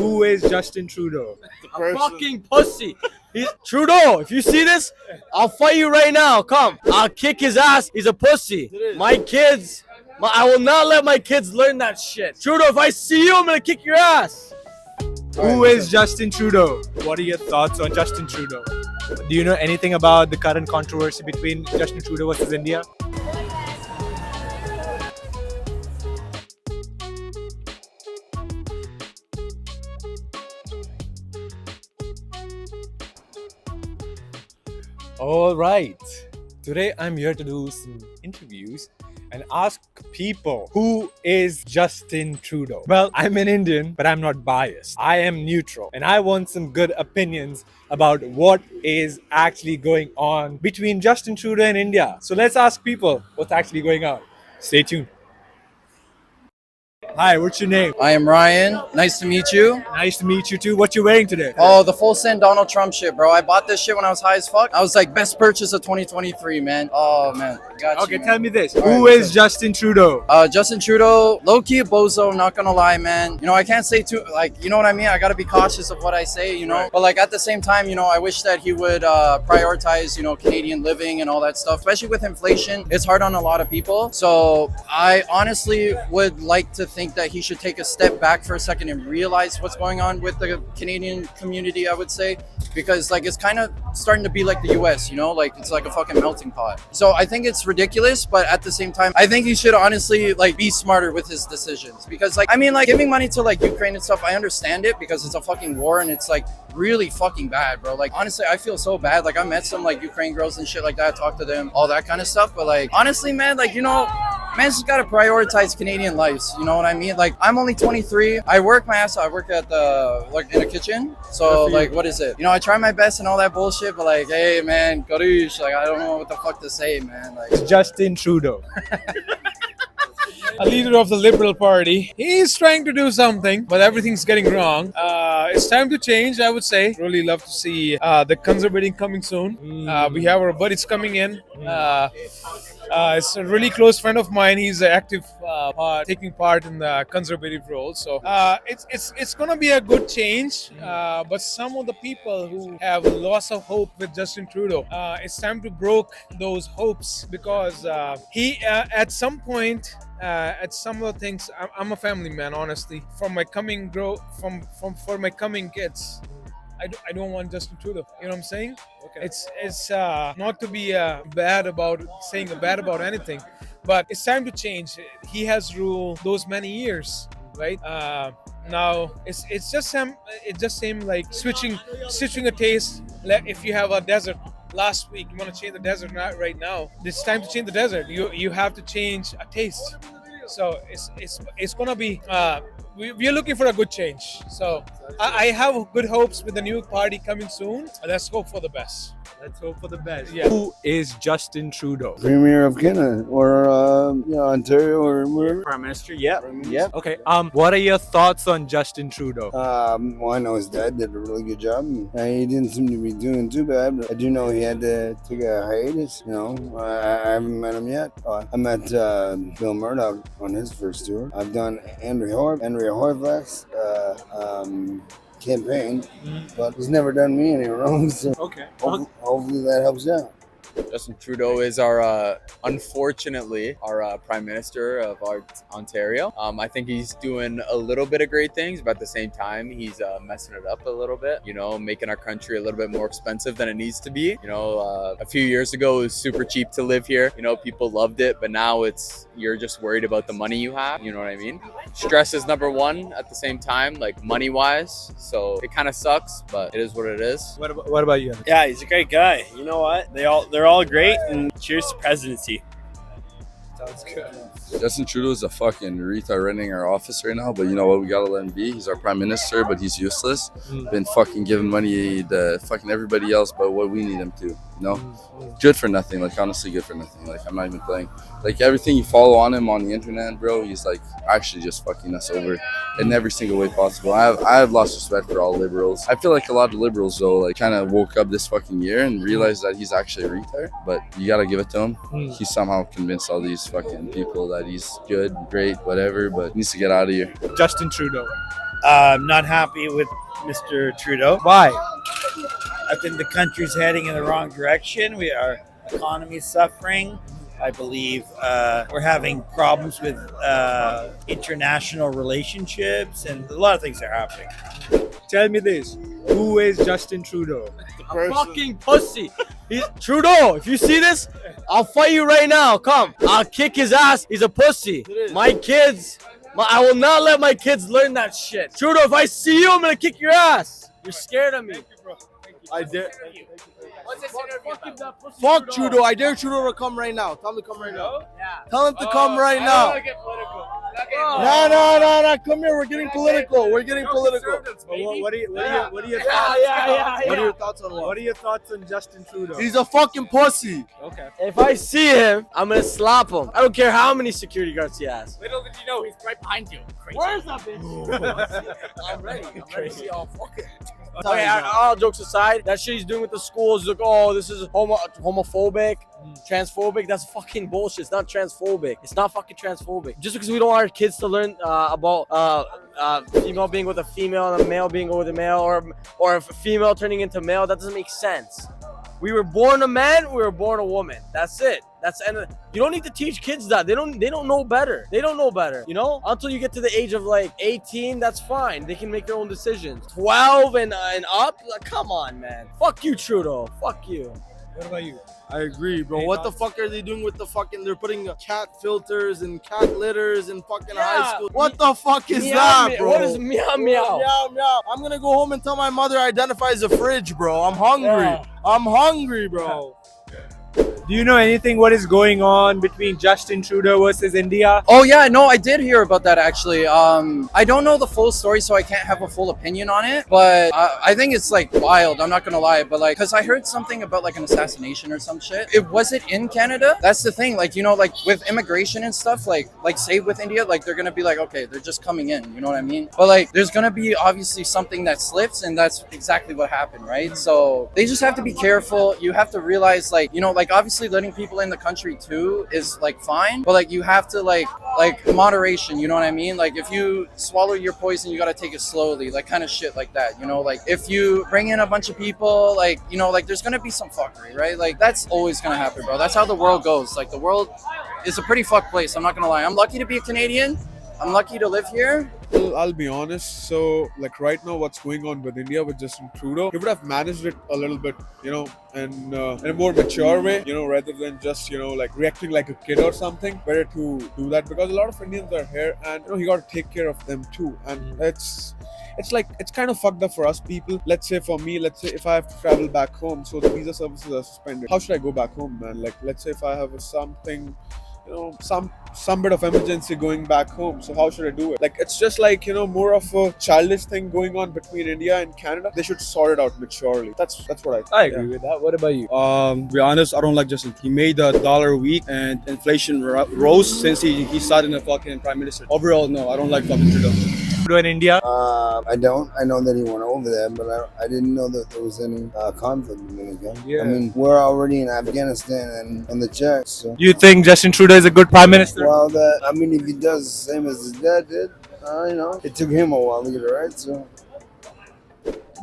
Who is Justin Trudeau? A fucking pussy. He's Trudeau. If you see this, I'll fight you right now. Come, I'll kick his ass. He's a pussy. My kids, I will not let my kids learn that shit. Trudeau, if I see you, I'm gonna kick your ass. Who is Justin Trudeau? What are your thoughts on Justin Trudeau? Do you know anything about the current controversy between Justin Trudeau versus India? All right. Today I'm here to do some interviews and ask people, who is Justin Trudeau? Well, I'm an Indian, but I'm not biased. I am neutral, and I want some good opinions about what is actually going on between Justin Trudeau and India. So let's ask people what's actually going on. Stay tuned. Hi, what's your name? I am Ryan. Nice to meet you. Nice to meet you too. What you wearing today? Oh, the full send Donald Trump shit, bro. I bought this shit when I was high as fuck. I was like, best purchase of 2023, man. Oh, man. Got you, Okay, man. tell me this. All Who right, is Justin Trudeau? Justin Trudeau, low-key a bozo, not gonna lie, man. You know, I can't say too, like, you know what I mean? I gotta be cautious of what I say, you know? Right. But, like, at the same time, you know, I wish that he would prioritize, you know, Canadian living and all that stuff. Especially with inflation, it's hard on a lot of people. So I honestly would like to think that he should take a step back for a second and realize what's going on with the Canadian community, I would say. Because, like, it's kind of starting to be like the US, you know? Like, it's like a fucking melting pot. So I think it's ridiculous, but at the same time, I think he should honestly, like, be smarter with his decisions. Because, like, I mean, like, giving money to, like, Ukraine and stuff, I understand it because it's a fucking war and it's, like, really fucking bad, bro. Like, honestly, I feel so bad. Like, I met some, like, Ukraine girls and shit like that, talked to them, all that kind of stuff. But, like, honestly, man, like, you know, man's just gotta prioritize Canadian lives. You know what I mean? Like, I'm only 23. I work my ass off. I work at the, like, in a kitchen. So, like, what is it? You know, I try my best and all that bullshit, but, like, hey, man, Garush, like, I don't know what the fuck to say, man. Like, Justin Trudeau. A leader of the Liberal Party. He's trying to do something, but everything's getting wrong. It's time to change, I would say. Really love to see the Conservative coming soon. We have our buddies coming in. It's a really close friend of mine. He's an active taking part in the Conservative role. So it's gonna be a good change. But some of the people who have lots of hope with Justin Trudeau, it's time to broke those hopes because he at some point. At some of the things, I'm a family man, honestly. For my coming kids, I don't want Justin Trudeau. You know what I'm saying? Okay. It's not to be bad about saying bad about anything, but it's time to change. He has ruled those many years, right? Now it's just him. It just seemed like switching a taste. If you have a desert. Last week, you want to change the desert right now. It's time to change the desert. You have to change a taste. So it's gonna be. We're looking for a good change. So I have good hopes with the new party coming soon. Let's hope for the best. Let's hope for the best. Yeah. Who is Justin Trudeau? Premier of Canada or Ontario or wherever. Prime Minister. Yeah. Yeah. Okay. What are your thoughts on Justin Trudeau? Well, I know his dad did a really good job. He didn't seem to be doing too bad. But I do know he had to take a hiatus. You know, I haven't met him yet. I met Bill Murdoch on his first tour. I've done Andrea Horvath's campaign, but he's never done me any wrong. So Okay. hopefully that helps out. Justin Trudeau is our, unfortunately, our Prime Minister of our Ontario. I think he's doing a little bit of great things, but at the same time, he's messing it up a little bit, you know, making our country a little bit more expensive than it needs to be. You know, a few years ago, it was super cheap to live here. You know, people loved it, but now you're just worried about the money you have. You know what I mean? Stress is number one at the same time, like money-wise. So it kind of sucks, but it is what it is. What about you? Yeah, he's a great guy. You know what? They're all great, and cheers to presidency. Sounds good. Justin Trudeau is a fucking retard running our office right now, but you know what? We gotta let him be. He's our prime minister, but he's useless. Been fucking giving money to fucking everybody else, but what we need him to. You know, good for nothing. Like honestly, good for nothing. Like I'm not even playing. Like everything you follow on him on the internet, bro, he's like actually just fucking us over in every single way possible. I have lost respect for all liberals. I feel like a lot of liberals though, like kind of woke up this fucking year and realized that he's actually a retard. But you gotta give it to him. He somehow convinced all these fucking people that he's good, great, whatever. But he needs to get out of here. Justin Trudeau. I'm not happy with Mr. Trudeau. Why? I think the country's heading in the wrong direction. Our economy is suffering. I believe we're having problems with international relationships, and a lot of things are happening. Tell me this. Who is Justin Trudeau? A fucking pussy. He's Trudeau. If you see this, I'll fight you right now. Come. I'll kick his ass. He's a pussy. My kids. I will not let my kids learn that shit. Trudeau, if I see you, I'm gonna kick your ass. You're scared of me. I dare. Fuck Fuck Trudeau. I dare Trudeau to come right now. Tell him to come right now. Tell him to come right now. No. Come here. We're getting political. We're getting political. What are your What are your thoughts on What what? are your thoughts on Justin Trudeau? He's a fucking pussy. Okay. If I see him, I'm gonna slap him. I don't care how many security guards he has. Little did you know, he's right behind you. Crazy. Where's that bitch? I'm ready. I'm ready to see all fucking. Okay, all jokes aside, that shit he's doing with the schools, like, oh, this is homophobic, transphobic. That's fucking bullshit. It's not transphobic. It's not fucking transphobic. Just because we don't want our kids to learn about female being with a female and a male being with a male, or a female turning into male, that doesn't make sense. We were born a man, we were born a woman. That's it. You don't need to teach kids that. They don't know better. They don't know better, you know? Until you get to the age of like 18, that's fine. They can make their own decisions. 12 and up? Like, come on, man. Fuck you, Trudeau. Fuck you. What about you? I agree, bro. What the fuck are they doing with the fucking? They're putting cat filters and cat litters in fucking high school. What the fuck is that, bro? What is meow meow? Meow meow. I'm gonna go home and tell my mother identifies a fridge, bro. I'm hungry. Yeah. I'm hungry, bro. Do you know anything what is going on between Justin Trudeau versus India? Oh yeah, no, I did hear about that actually. I don't know the full story, so I can't have a full opinion on it. But I think it's like wild. I'm not gonna lie, but like, cause I heard something about like an assassination or some shit. Was it in Canada? That's the thing. Like, you know, like with immigration and stuff, like say with India, like they're gonna be like, okay, they're just coming in. You know what I mean? But like, there's gonna be obviously something that slips, and that's exactly what happened, right? So they just have to be careful. You have to realize, like, you know, like obviously letting people in the country too is like fine, but like you have to like moderation, you know what I mean? Like if you swallow your poison, you got to take it slowly, like kind of shit like that, you know? Like if you bring in a bunch of people, like, you know, like there's gonna be some fuckery, right? Like that's always gonna happen, bro. That's how the world goes. Like the world is a pretty fucked place, I'm not gonna lie. I'm lucky to be a Canadian. I'm lucky to live here. Well, I'll be honest. So, like right now, what's going on with India with Justin Trudeau? He would have managed it a little bit, you know, and in a more mature way, you know, rather than just, you know, like reacting like a kid or something. Better to do that because a lot of Indians are here, and you know, he got to take care of them too. And it's like it's kind of fucked up for us people. Let's say for me, let's say if I have to travel back home, so the visa services are suspended. How should I go back home, man? Like let's say if I have something, you know, some bit of emergency going back home, so how should I do it? Like it's just like, you know, more of a childish thing going on between India and Canada. They should sort it out maturely. That's what I agree with that. What about you? To be honest, I don't like Justin. He made the dollar weak and inflation rose since he started the fucking prime minister. Overall, no, I don't like fucking Trudeau. In India? I don't. I know that he went over there, but I didn't know that there was any conflict with him again. Yeah. I mean, we're already in Afghanistan and on the check, so. You think Justin Trudeau is a good prime minister? Well, I mean, if he does the same as his dad did, you know, it took him a while to get it right, so.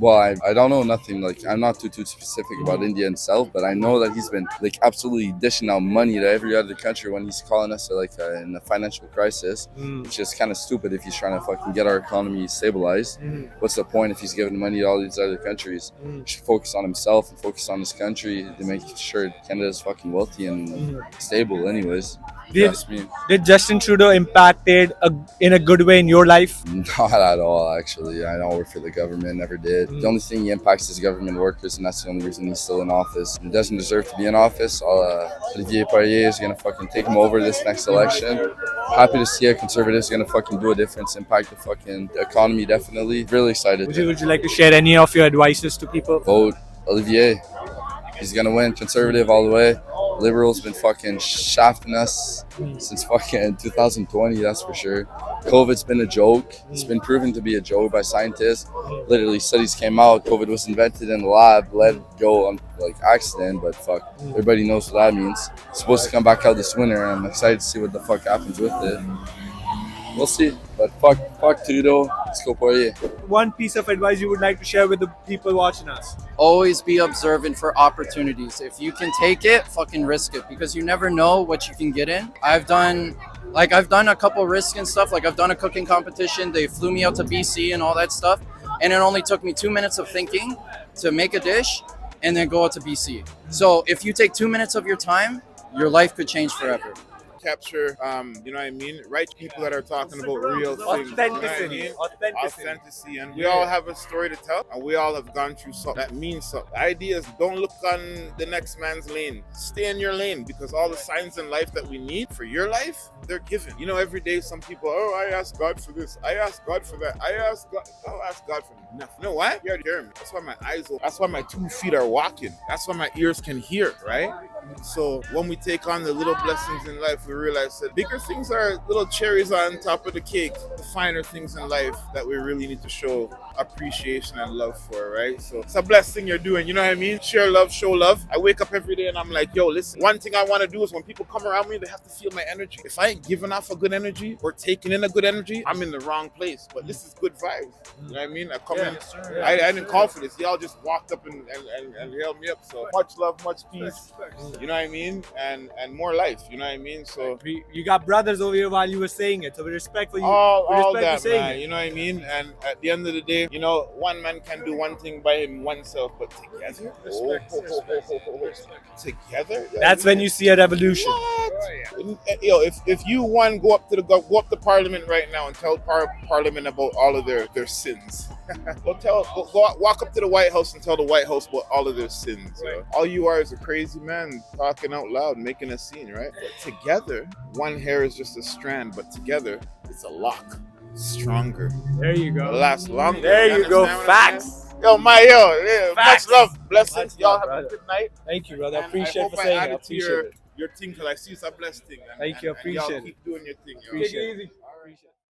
Well, I don't know nothing. Like I'm not too specific about India itself, but I know that he's been like absolutely dishing out money to every other country when he's calling us like in a financial crisis, which is kind of stupid if he's trying to fucking get our economy stabilized. What's the point if he's giving money to all these other countries? He should focus on himself and focus on his country to make sure Canada's fucking wealthy and stable. Anyways. Did Justin Trudeau impacted in a good way in your life? Not at all, actually. I don't work for the government, never did. The only thing he impacts is government workers, and that's the only reason he's still in office. He doesn't deserve to be in office. Olivier Poirier is gonna fucking take him over this next election. Happy to see a conservative is gonna fucking do a difference, impact the fucking economy, definitely. Really excited. Would you like to share any of your advices to people? Vote Olivier. He's gonna win, conservative all the way. Liberals been fucking shafting us since fucking 2020, that's for sure. COVID's been a joke. It's been proven to be a joke by scientists. Literally, studies came out. COVID was invented in the lab, let go on like accident, but fuck, everybody knows what that means. It's supposed to come back out this winter, and I'm excited to see what the fuck happens with it. We'll see. But fuck Trudeau. Let's go for you. One piece of advice you would like to share with the people watching us? Always be observant for opportunities. If you can take it, fucking risk it, because you never know what you can get in. I've done a couple risks and stuff. Like I've done a cooking competition. They flew me out to BC and all that stuff, and it only took me 2 minutes of thinking to make a dish and then go out to BC. So if you take 2 minutes of your time, your life could change forever. Capture, you know what I mean? Right people that are talking about real things. Authenticity. You know what I mean? Authenticity. And we all have a story to tell, and we all have gone through something that means something. The idea is don't look on the next man's lane. Stay in your lane, because all the signs in life that we need for your life, they're given. You know, every day some people, oh, I ask God for this. I ask God for that. I ask God for nothing. You know why? You already hear me. That's why my eyes open. That's why my 2 feet are walking. That's why my ears can hear, right? So when we take on the little blessings in life, we realize that bigger things are little cherries on top of the cake. The finer things in life that we really need to show appreciation and love for, right? So it's a blessed thing you're doing, you know what I mean? Share love, show love. I wake up every day and I'm like, yo, listen, one thing I want to do is when people come around me, they have to feel my energy. If I ain't giving off a good energy or taking in a good energy, I'm in the wrong place. But this is good vibes. You know what I mean? I come in, I didn't call for this. Y'all just walked up and held me up. So much love, much peace. You know what I mean? And more life, you know what I mean? So You got brothers over here while you were saying it, so we respect for you. all we respect that, you saying man, it. you know what I mean? And at the end of the day, you know, one man can do one thing by him oneself, but together, together, That's when you see a revolution. Yo, if you one go up to Parliament right now and tell Parliament about all of their sins. go walk up to the White House and tell the White House about all of their sins. Right. All you are is a crazy man talking out loud, making a scene, right? But together, one hair is just a strand, but together, it's a lock. Stronger. There you go. It'll last longer. There you go. Facts. Yo, much love. Blessings. Y'all have a good night. Thank you, brother. I And appreciate I for hope saying I it. I added to appreciate it. your thing, because I see it's a blessed thing. Thank you. And Appreciate y'all it. keep doing your thing. Yo. Appreciate it.